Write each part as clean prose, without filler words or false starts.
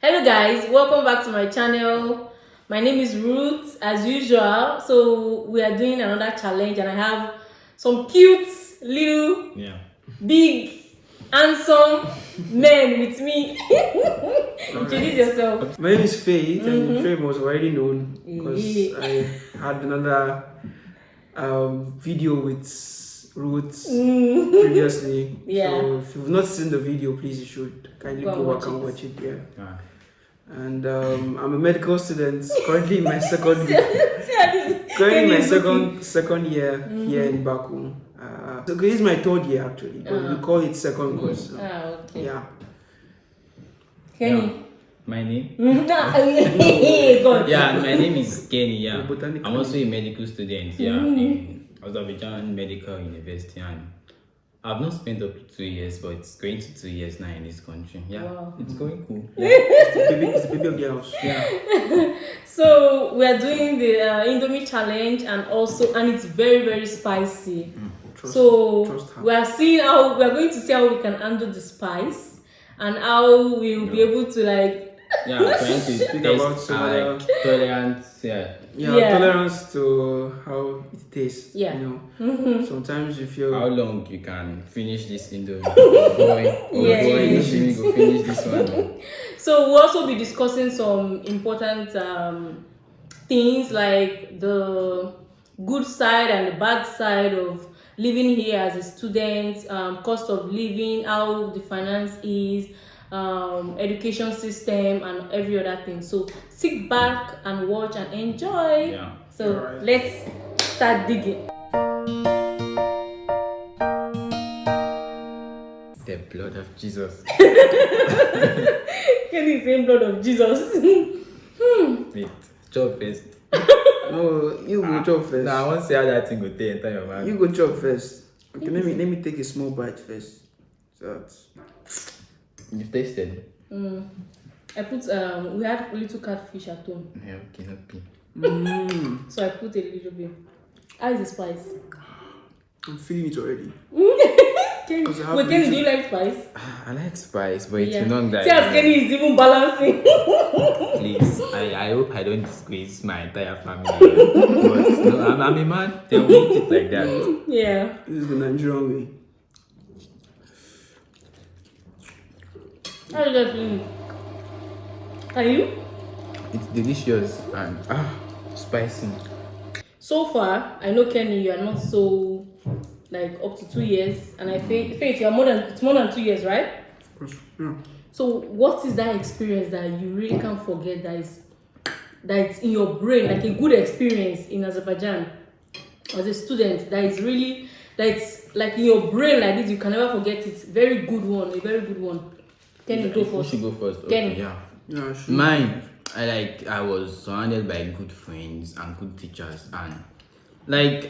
Hello guys, welcome back to my channel. My name is Ruth as usual. So we are doing another challenge and I have some cute little big handsome men with me. Introduce yourself. My name is Faith and Faith was already known because I had another video with Ruth previously. So if you've not seen the video, please you should kindly go back and watch it. And I'm a medical student currently in my second second year here in Baku. So this is my third year actually, but we call it second course. So, okay. Yeah. Kenny. My name? God. Yeah, my name is Kenny. Yeah, I'm also a medical student. Yeah, in Azerbaijan Medical University, and I've not spent up to 2 years, but it's going to 2 years now in this country. Yeah, wow. It's going cool. Yeah. It's the baby of the house. Yeah. So we are doing the Indomie challenge, and it's very spicy. We are going to see how we can handle the spice and how we will be able to trying to speak about tolerance. Tolerance to how it tastes. Yeah. You know, sometimes you feel how long you can finish this Indomie. Go finish this one. So we'll also be discussing some important things like the good side and the bad side of living here as a student, cost of living, how the finance is, education system, and every other thing. So sit back and watch and enjoy. Yeah. So let's start digging. The blood of Jesus. Can you say blood of Jesus? Wait, chop first. no, you go chop first. No, I won't say how that thing will take enter your mouth. You go chop first. Okay, let me take a small bite first. So you've tasted? I put we had little catfish at home. Yeah, okay, happy. So I put a little bit. How is the spice? I'm feeling it already. Kenny, do you like spice? I like spice, but it's not that. See as Kenny is even balancing. Please, I hope I don't disgrace my entire family. But no, I'm a man. They'll eat it like that. Yeah. This is the Nigerian way. How do you feel? Are you? It's delicious and spicy. So far, I know Kenny, you are not so up to 2 years, and I think you are more than 2 years, right? Of course. Yeah. So what is that experience that you really can't forget that's in your brain, like a good experience in Azerbaijan as a student that's like in your brain like this, you can never forget it? A very good one. Can you go first? You should go first. Kenny. Okay, Yeah, sure. Mine, I was surrounded by good friends and good teachers, and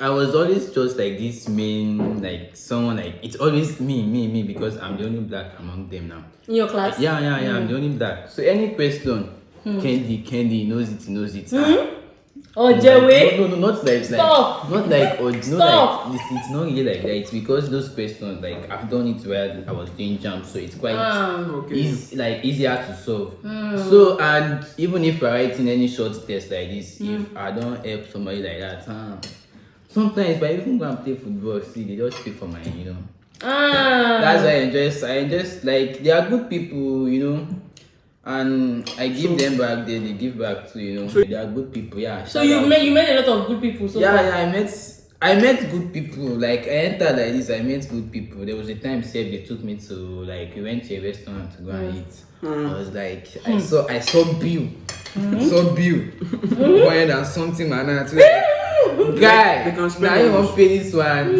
I was always just this main, someone it's always me because I'm the only black among them now. In your class? Yeah, I'm the only black. So any question, Candy knows it. Ojajuni? No, not Stop. not Stop. it's not really like that. It's because those questions, I've done it while I was doing jump, so it's quite easier to solve. So, and even if we're writing any short test like this, if I don't help somebody like that, sometimes if I even go and play football, see, they just pay for my, That's why I just they are good people, and I give them back, they give back too, they are good people, yeah. So you met a lot of good people so far? I met good people. I entered like this, I met good people. There was a time they took me to we went to a restaurant to go and eat. I was I saw Bill. Saw Bill. More than something manat. Guy, they can spend now you won't pay this one.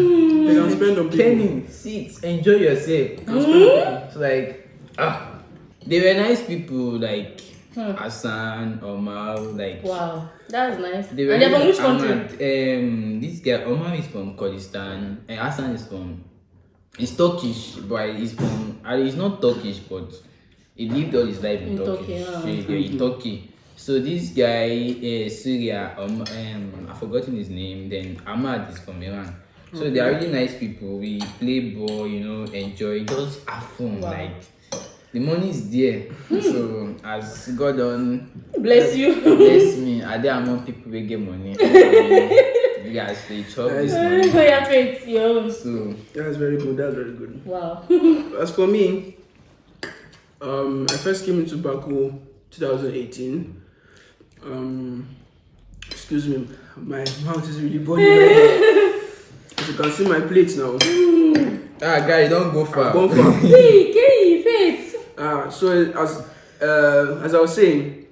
They can spend on people. Kenny, sit, enjoy yourself. So they were nice people Hassan, Omar, wow, that's nice. They were and they're from which country? This guy Omar is from Kurdistan, and Hassan he's Turkish, but he's not Turkish, but he lived all his life in Turkey. In Turkey. So this guy, Syria, I've forgotten his name. Then Ahmad is from Iran. So they are really nice people. We play ball, enjoy, just have fun. Wow. the money is there. So as God on Bless you. bless me, are there among people will get money? Yes, they chop this money. Yeah, faith, yo. So That's very good. That's very good. Wow. As for me, I first came into Baku 2018. Excuse me, my mouth is really burning right now. As you can see my plate now. guy, don't go far. I've gone far. Hey, faith. So as I was saying,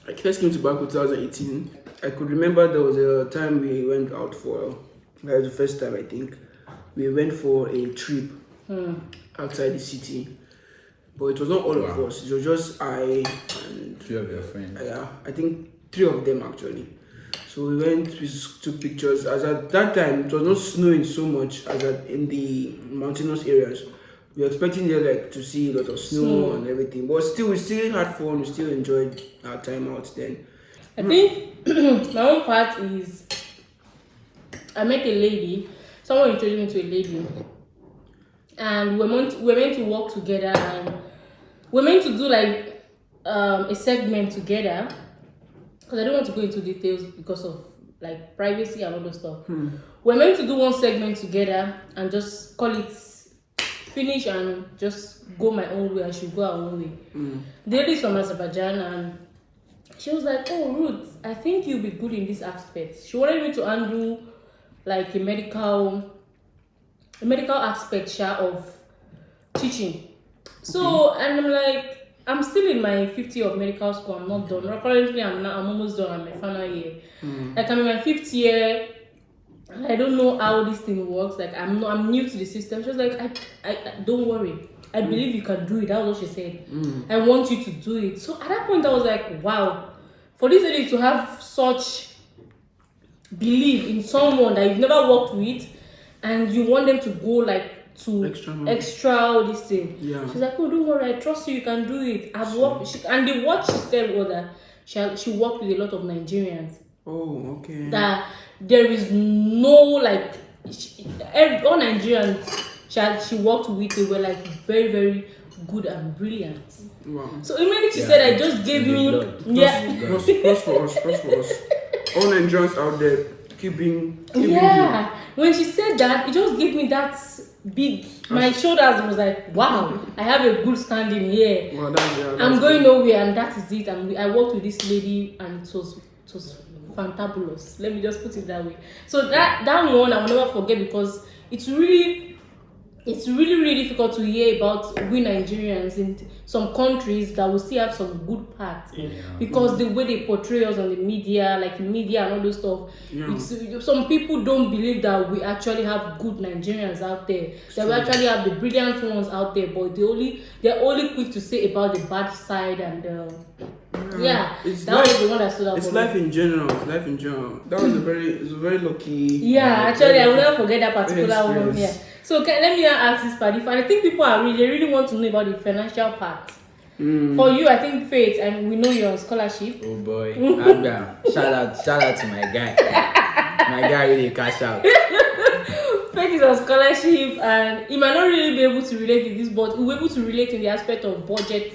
I first came to Baku 2018. I could remember there was a time we went out for, that was the first time I think, we went for a trip outside the city. But it was not all of us, it was just I and 3 of your friends. yeah, I think 3 of them actually. So we went, we took pictures. As at that time, it was not snowing so much as in the mountainous areas. We were expecting there like to see a lot of snow and everything, but still we still had fun. We still enjoyed our time out then. I think my own part is I met a lady. Someone introduced me to a lady, and we're meant to work together, and we're meant to do like a segment together. Because I don't want to go into details because of like privacy and all those stuff. We're meant to do one segment together and just call it finish and just go my own way. I should go our own way. The lady is from Azerbaijan, and she was like, "Oh, Ruth, I think you'll be good in this aspect." She wanted me to handle like a medical aspect of teaching. So, and I'm like, I'm still in my 50th year of medical school. I'm not done. Currently, I'm almost done. I'm my final year. Like I'm in my 5th year. And I don't know how this thing works. Like I'm new to the system. She was like, I don't worry. I believe you can do it. That was what she said. I want you to do it. So at that point, I was like, wow. For this lady to have such belief in someone that you've never worked with, and you want them to go like to extra this thing. Yeah. She's like, "Oh, don't worry, I trust you. You can do it. I've worked." And what she said was that she worked with a lot of Nigerians. Oh, okay. That there is no like all Nigerians she worked with, they were like very, very good and brilliant. Wow. So immediately she said, "I just gave me Plus for us. All Nigerians out there, keep being When she said that, it just gave me that big. My shoulders was like, wow, I have a good standing here. Well, I'm going nowhere, and that is it. And I worked with this lady, and it was fantabulous. Let me just put it that way. So that one I will never forget, because it's really difficult to hear about we Nigerians in some countries that will still have some good parts, because the way they portray us on the media, like in media and all those stuff, some people don't believe that we actually have good Nigerians out there, that we actually have the brilliant ones out there, but they're only quick to say about the bad side, and that was the one that stood out. It's life in general. That was a very lucky. Actually, I will never forget that particular one. Yeah. So let me ask this part. If I think people really want to know about the financial part. For you, I think Faith, and we know you're on scholarship. Oh boy, Abba, shout out to my guy. My guy really cash out. Faith is on scholarship, and he might not really be able to relate to this, but he'll be able to relate in the aspect of budget.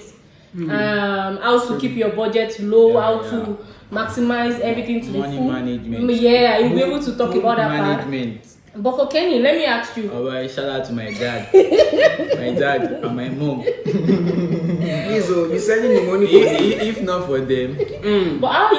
How to keep your budget low, how to maximize everything to money the full management. Yeah, you'll be able to talk about that management. part. But for Kenny, let me ask you. Alright, shout out to my dad. My dad and my mom. Please, you're sending the money for if not for them. But how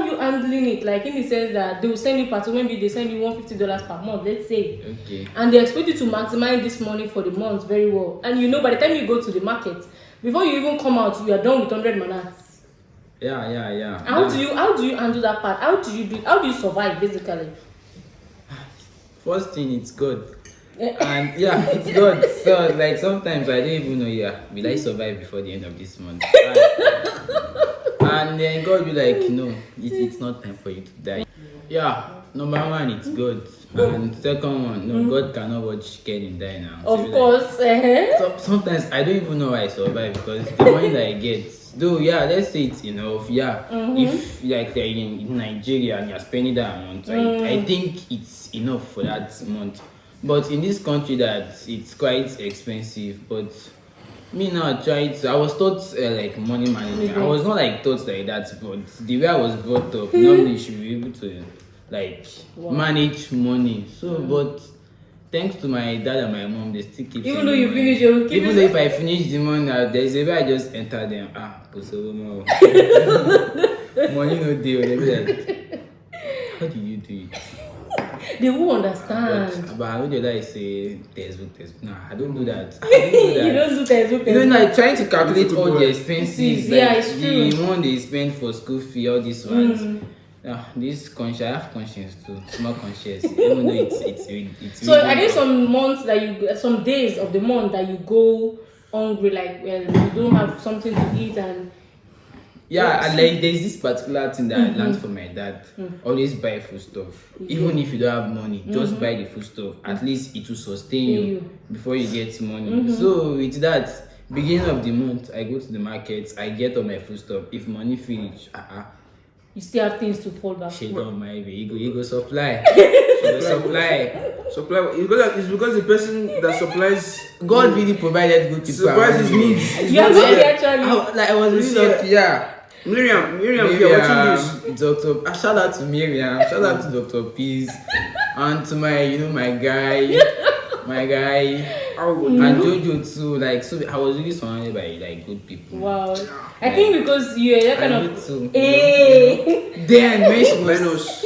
you handling it? Like in the sense that they will send you part, maybe they send you $150 per month, let's say. Okay. And they expect you to maximize this money for the month very well. And by the time you go to the market, before you even come out, you are done with 100 manats. Yeah. How do you handle that part? How do you survive basically? First thing, it's good. And it's good. So like sometimes I don't even know, will I survive before the end of this month? And then God will be like, no, it's not time for you to die. Number one, it's good. And second one, no, God cannot watch Kenny die now. Of so course. So sometimes I don't even know why I survive, because the money that I get, though, let's say it's enough. If like they're in Nigeria and you're spending that amount, I think it's enough for that month. But in this country, that it's quite expensive. But Me now trying to. I was taught like money management. I was not like taught like that, but the way I was brought up, normally you should be able to like manage money. So, but thanks to my dad and my mom, they still keep. Even though you finish your even though if I finish the money, there's a way I just enter them. So no. Money no deal. They be like, how do you do it? They won't understand. But I would like say textbook. Nah, I don't do that. You don't do textbook. You know, like trying to calculate all the expenses, Yeah, like it's true. the one they spend for school fee, all these ones. This conscience, I have conscience too, small conscience. Even though it's. So are there some months that some days of the month that you go hungry, like you don't have something to eat and. Yeah, and like there's this particular thing that I learned from my dad. Always buy food stuff. Even if you don't have money, just buy the food stuff. At least it will sustain you before you get money. So with that, beginning of the month, I go to the market, I get all my food stuff. If money finish, you still have things to fall back. Shade on my way. You go supply. Supply. It's because the person that supplies God really provided good people. Supplies his needs. You are lucky actually. I was really lucky, yeah. Miriam, if you're watching this, Dr. Shout out to Miriam, shout out to Dr. Peace, and to my guy, and Jojo too. Like, so I was really surrounded by like good people. Wow, I think because you're kind of. Too, then menos.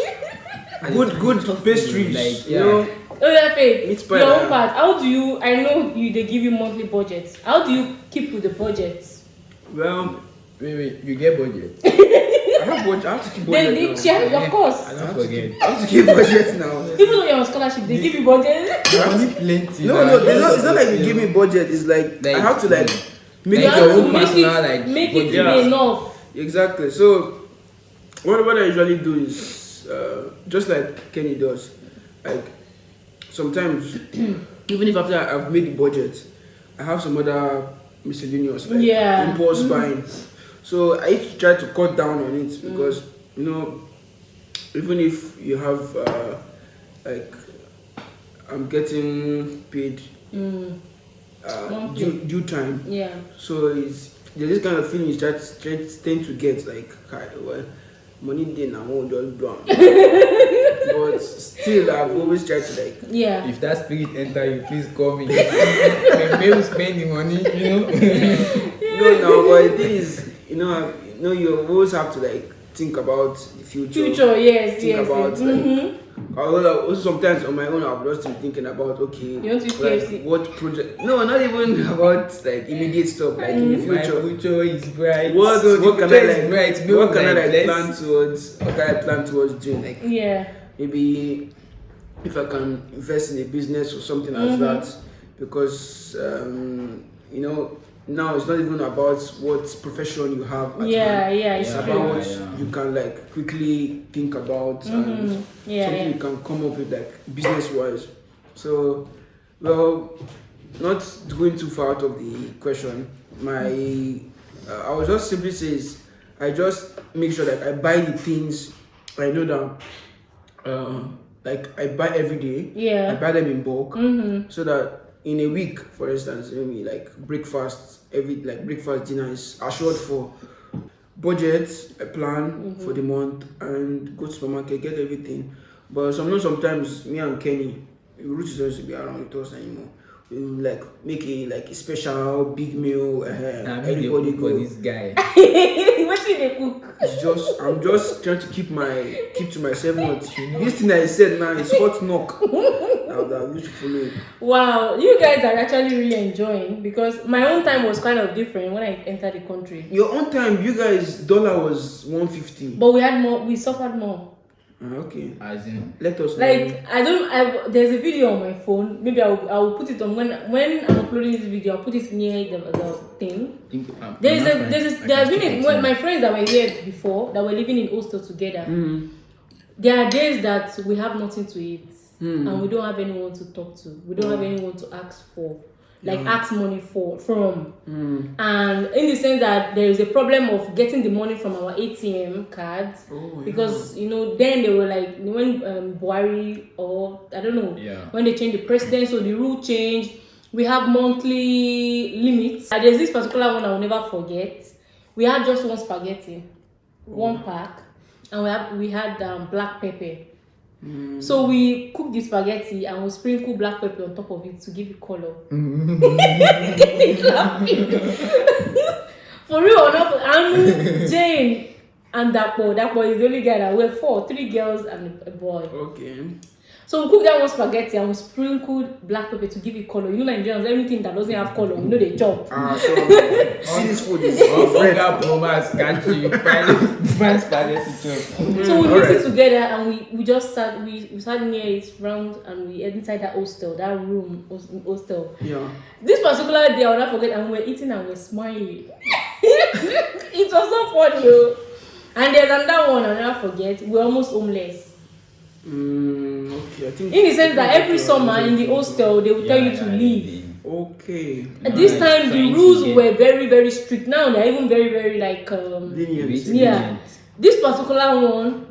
Good pastries, like, you know. Oh yeah, Faith. Your own part. How do you? I know they give you monthly budgets. How do you keep with the budgets? Well. Wait, you get budget? I have to keep budget. They check, of course. I don't forget. I have to keep budget now. Even though you're on scholarship, they give you budget. Money plenty. No, it's not like you give me budget. It's like I have to like make your own personal make it to be enough. Exactly. So what I usually do is just like Kenny does. Like sometimes, even if after I've made the budget, I have some other miscellaneous like impulse buying. So I used to try to cut down on it because even if you have like I'm getting paid due time. Yeah. So there's this kind of feeling you tend to get like money then I won't just blow. But still I've always tried to like if that spirit enter you, please call me. Maybe we'll spend the money, No, but the thing is, you always have to like think about the future. Yes. Also sometimes on my own I've just been thinking about what project. No, not even about like immediate stuff. Like in the future. My future is bright. What can I plan towards doing? Like maybe if I can invest in a business or something like that, because now it's not even about what profession you have at hand. It's about what you can like quickly think about and something you can come up with like business wise. So not going too far out of the question, I would just simply say is I just make sure that I buy the things I know that like I buy every day. I buy them in bulk so that in a week, for instance, maybe like breakfast, dinner is assured for. Budget, I plan for the month and go to supermarket, get everything. But sometimes me and Kenny, Ruth is supposed to be around with us anymore. We will like make a special big meal. Everybody go. This guy. What should they cook? I'm just trying to keep to myself. Not this thing I said now is hot knock. That I used to follow. Wow, you guys are actually really enjoying because my own time was kind of different when I entered the country. Your own time, you guys, dollar was 150. But we had more. We suffered more. Okay. As in, let us know. There's a video on my phone. Maybe I will put it on when I'm uploading this video. I'll put it near the thing. My friends that were here before that were living in hostel together. There are days that we have nothing to eat and we don't have anyone to talk to. We don't have anyone to ask for. Ask money from. And in the sense that there is a problem of getting the money from our ATM cards because then they were like when Buhari or I don't know when they changed the president, so the rule changed We have monthly limits. There's this particular one I will never forget. We had just one spaghetti, one pack, and we had black pepper. So we cook the spaghetti and we sprinkle black pepper on top of it to give it color. He's laughing. For real or not? Anu, Jane, and Dapo. Dapo is the only guy that we're 3 girls and a boy. Okay. So we cooked that one spaghetti and we sprinkled black pepper to give it color. You know, Nigerians, everything that doesn't have color, we know they chop. So see this food is red. So we mix it together and we just sat, we sat near it round and we ate inside that hostel. Yeah. This particular day, I will not forget, and we're eating and we're smiling. It was so funny, though. And there's another one I'll never forget. We're almost homeless. Okay, I think in the sense that every summer in the hostel they will tell you to leave. Okay. At this time the rules were very, very strict. Now they're even very, very like lenient. Yeah. This particular one,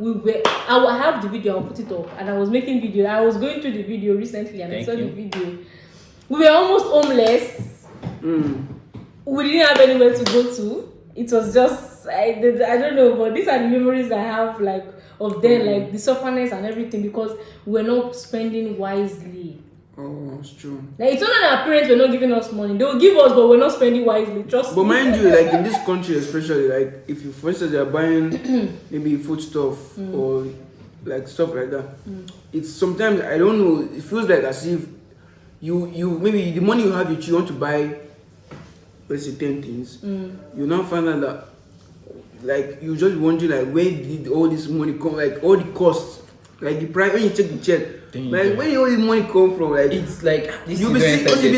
I will have the video, I'll put it up, and I was making video. I was going through the video recently and I saw the video. We were almost homeless. We didn't have anywhere to go to. It was just I don't know, but these are the memories I have like of them, like the sufferness and everything, because we're not spending wisely. Oh, it's true. Like it's not that our parents were not giving us money; they will give us, but we're not spending wisely. Trust But me. mind you, like in this country, especially, like if you, for instance, you're buying maybe food stuff or like stuff like that, it's sometimes I don't know. It feels like as if you maybe the money you have, you want to buy, let's say 10 things. You now find out that like you just wondering like where did all this money come, like all the costs, like the price when you check the check, like where did all this money come from? Like it's like this you'll be sick because you'll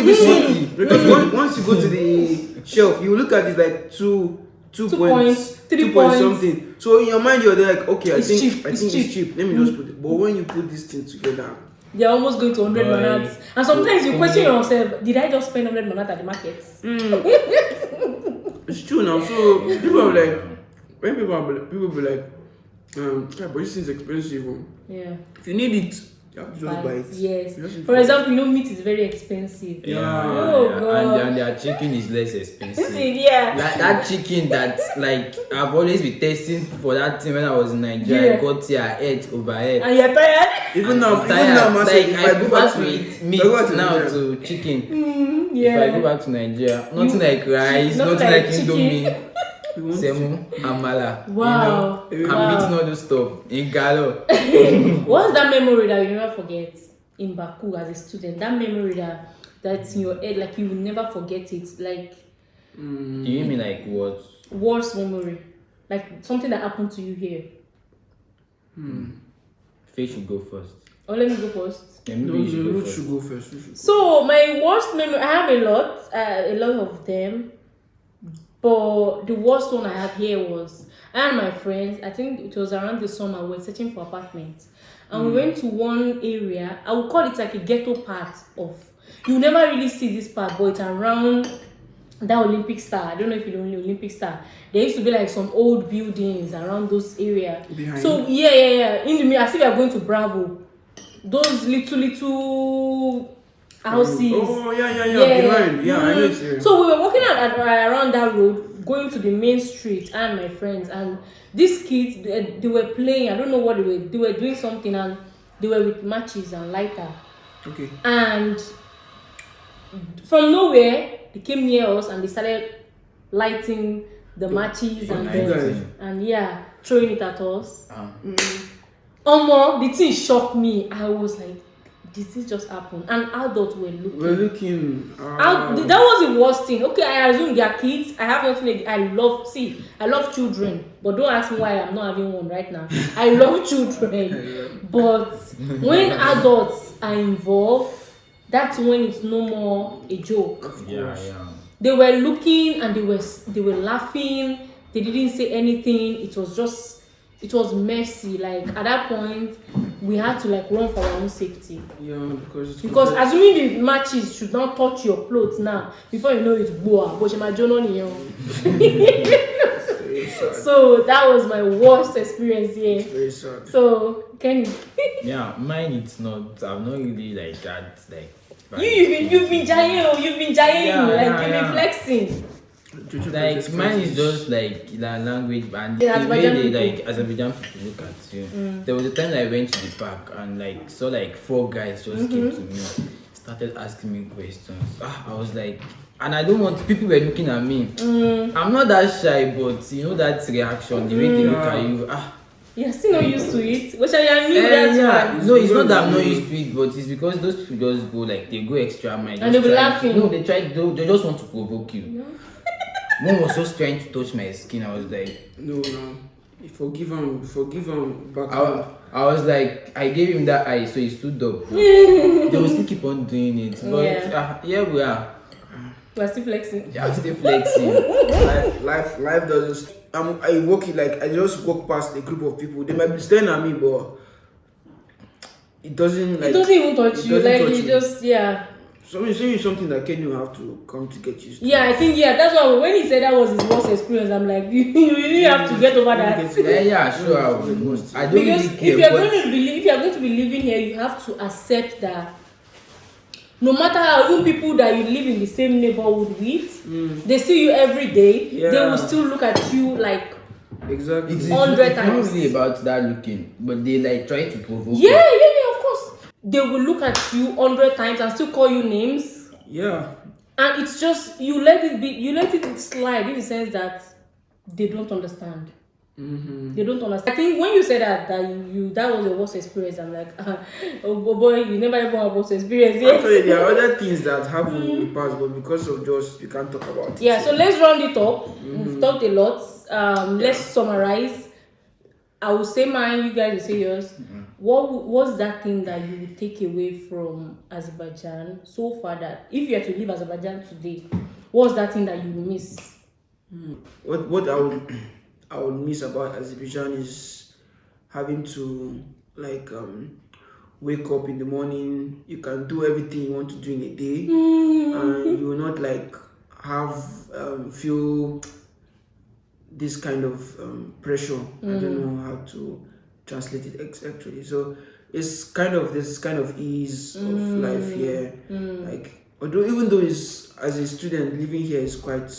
be sick because once you go to the shelf you look at it like 2 points, 3 points something. So in your mind you're there like okay, I think it's cheap. Let me just put it. But when you put this thing together, they're almost going to 100 manats. And sometimes you question yourself, did I just spend 100 manats at the market? It's true now. So people are like, when people be like, yeah, but this thing's expensive. Yeah. If you need it, you have to just buy it. Yes. For example, meat is very expensive. Yeah. Oh God. And their chicken is less expensive. Yeah. That chicken that like I've always been tasting for that thing when I was in Nigeria. I got here, head over head. And you're tired? Even now, like I go back to eat meat now to chicken. Yeah. If I go back to Nigeria, nothing like rice, nothing like Indomie, semo, amala. Wow. I'm eating all those stuff in Galo. What's that memory that you never forget in Baku as a student? That memory that's in your head, like you will never forget it. Like, Do you mean like what? Worst memory, like something that happened to you here. Faith should go first. Oh, let me go first. Yeah, No, maybe you Ruth should go first. So my worst memory, I have a lot of them, but the worst one I had here was I and my friends. I think it was around the summer. We were searching for apartments, and we went to one area. I would call it like a ghetto part of. You never really see this part, but it's around that Olympic Star. I don't know if you know the Olympic Star. There used to be like some old buildings around those areas. Behind. So yeah. In the middle, as if you are going to Bravo. Those little houses. Oh yeah. Behind. Yeah, I know it's here. So we were walking around that road, going to the main street, and my friends, and these kids they were playing. I don't know what they were doing something, and they were with matches and lighter. Okay. And from nowhere, they came near us and they started lighting the matches and throwing it at us. The thing shocked me. I was like, did this just happen? And adults were looking. That was the worst thing. Okay, I assume they are kids. I have nothing. I love children, but don't ask me why I'm not having one right now. I love children, but when adults are involved, that's when it's no more a joke. Yeah. They were looking and they were laughing. They didn't say anything. It was messy. Like at that point, we had to like run for our own safety. Yeah, because assuming the matches should not touch your clothes now, before you know it's boa. So that was my worst experience here. It's very sad. So Kenny. Yeah, mine it's not. I'm not really like that. Like You've been giant, you've been flexing. Like mine is just like the language and the way they like Azerbaijan people look at you. There was a time I went to the park and like saw like 4 guys just came to me, started asking me questions. I was like, and I don't want people were looking at me. I'm not that shy, but you know that reaction, the way they look at you. You're still not used to it. Which I knew that's why. No, it's not that I'm not used to it, but it's because those people just go like they go extra mile. And they'll be laughing. No, they just want to provoke you. No. One was just trying to touch my skin. I was like, no. Forgive him. Back I was like, I gave him that eye, so he stood up. They will still keep on doing it, but here we are. We're still flexing. Yeah, I'm still flexing. Life doesn't. I walk it like I just walk past a group of people. They might be staring at me, but it doesn't. Like, it doesn't even touch you. Like it just So it's something that Kenny will have to come to get used to. Yeah, I think that's why when he said that was his worst experience, I'm like, you really have to get over that. Sure. I don't because really care. If you're going to be living here, you have to accept that. No matter how even people that you live in the same neighborhood with, they see you every day. They will still look at you like exactly 100 times. It's not really about that looking, but they like try to provoke. Yeah, of course. They will look at you 100 times and still call you names. Yeah. And it's just you let it slide in the sense that they don't understand. They don't understand. I think when you said that was your worst experience, I'm like, oh boy, you never ever have worst experience yet. Actually, there are other things that happen in the past, but because of just we can't talk about it. Yeah, so let's round it up. We've talked a lot. Let's summarize. I will say mine, you guys will say yours. What's that thing that you would take away from Azerbaijan so far, that if you had to leave Azerbaijan today, what's that thing that you will miss? What I would miss about Azerbaijan is having to wake up in the morning. You can do everything you want to do in a day, and you will not feel this kind of pressure. I don't know how to translate it actually. So it's kind of this kind of ease of life here. Even though as a student living here is quite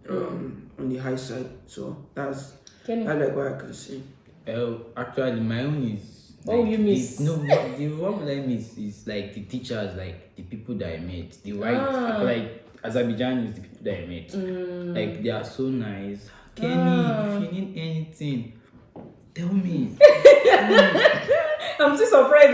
on the high side, so that's like what I can say. Actually, my own is. You miss? What I miss is like the teachers, like the people that I met, the white, like Azerbaijan is the people that I met. Like they are so nice. Kenny, if you need anything, tell me. I'm so surprised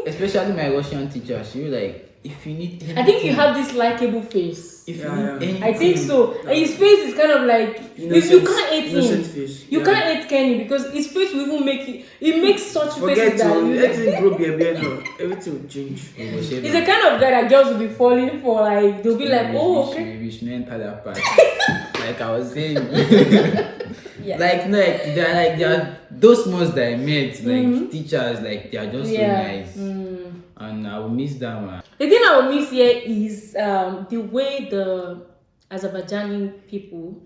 especially my Russian teacher, she was like, if you need anything, I think you have this likable face. If you need anything, I think so. His face is kind of like if you can't hate him. You can't hate Kenny because his face will even make it makes such faces that you everything grow everything will change. He's the kind of guy that girls will be falling for, like they'll be like, oh okay. We should enter that part. Like I was saying. Yeah. They are those ones that I met, like teachers, like they are just so nice. And I will miss them. The thing I will miss here is the way the Azerbaijani people,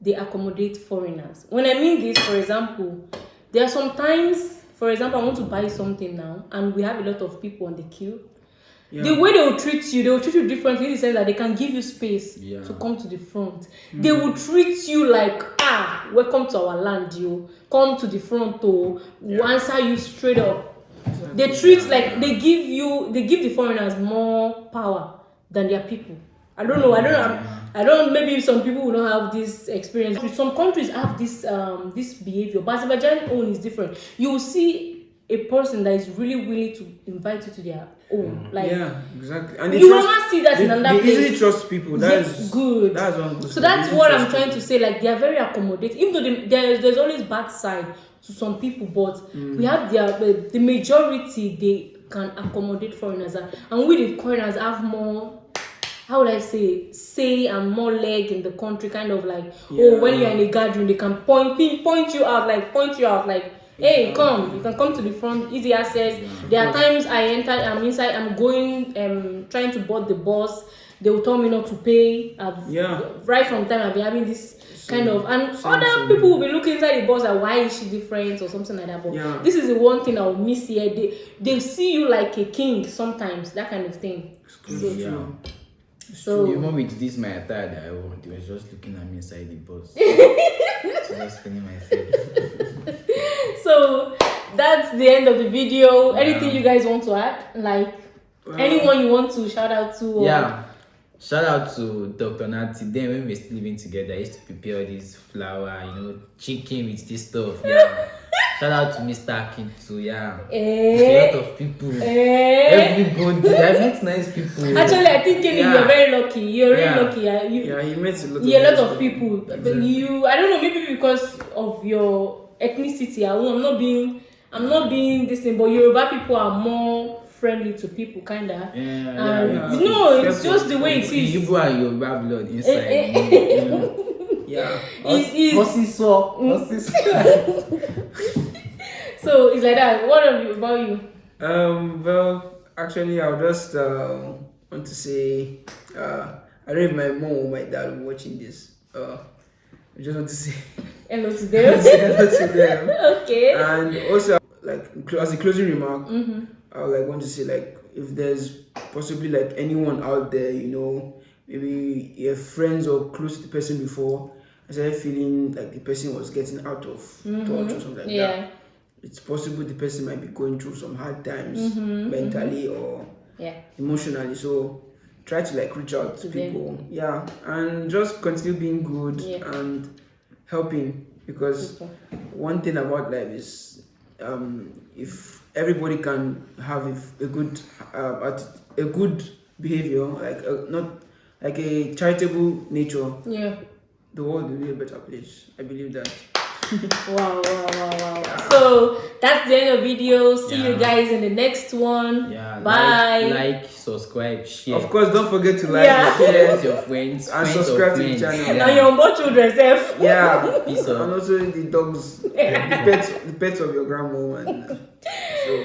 they accommodate foreigners. When I mean this, for example, there are sometimes, for example, I want to buy something now, and we have a lot of people on the queue. Yeah. The way they will treat you differently in the sense that they can give you space to come to the front. They will treat you like, welcome to our land, you. Come to the front, we'll answer you straight up. They treat they give the foreigners more power than their people. I don't know. Maybe some people will not have this experience. Some countries have this behavior, but Azerbaijan own is different. You will see a person that is really willing to invite you to their own. Exactly. And you will not see that in another place. They easily trust people. That's good. That's one good. So that's what I'm trying to say. Like they are very accommodating. Even though there's always bad side to some people, but we have the majority, they can accommodate foreigners, and we the foreigners have more, how would I say and more leg in the country, kind of like when you're in a gathering, they can point you out like hey, come, you can come to the front, easy access. There are times I'm inside, I'm going trying to board the bus. they will tell me not to pay. Yeah. Right from time I've been having this kind of, and same, other same. people will be looking inside the box like, why is she different or something like that. But this is the one thing I will miss here. They see you like a king sometimes, that kind of thing. So even with this my attire that I wore, they were just looking at me inside the bus. So just feeling myself. So that's the end of the video. Anything you guys want to add? Like anyone you want to shout out to? Or... Yeah. Shout out to Dr. Nati. Then when we were still living together, I used to prepare all this flour, chicken with this stuff. Yeah. Shout out to Mr. Akin too. Yeah. A lot of people. Everybody. I met nice people. Actually, I think Kenny, you're very lucky. You're really lucky. You met a lot of people. Exactly. I don't know, maybe because of your ethnicity. I'm not being this thing, but Yoruba people are more friendly to people, kinda. No, it's just the way it is. You are Yoruba blood inside. Yeah. So it's like that. What about you? Well, actually, I would just want to say, I don't know if my mom or my dad are watching this. I just want to say hello to them. hello to them. Okay. And also, like as a closing remark, I would want to say, if there's possibly anyone out there, maybe you have friends or close to the person before, I started feeling like the person was getting out of touch or something like that. It's possible the person might be going through some hard times mentally or emotionally. So try to reach out to people. Yeah. And just continue being good and helping, because one thing about life is if everybody can have a good behavior, not like a charitable nature, the world will be a better place. I believe that. Wow. So that's the end of the video. See you guys in the next one. Bye. Like, subscribe, share. Of course, don't forget to share with your friends and subscribe to the channel. Now you're on board children, self. Yeah. Peace out. And also the dogs, the pets of your grandma. So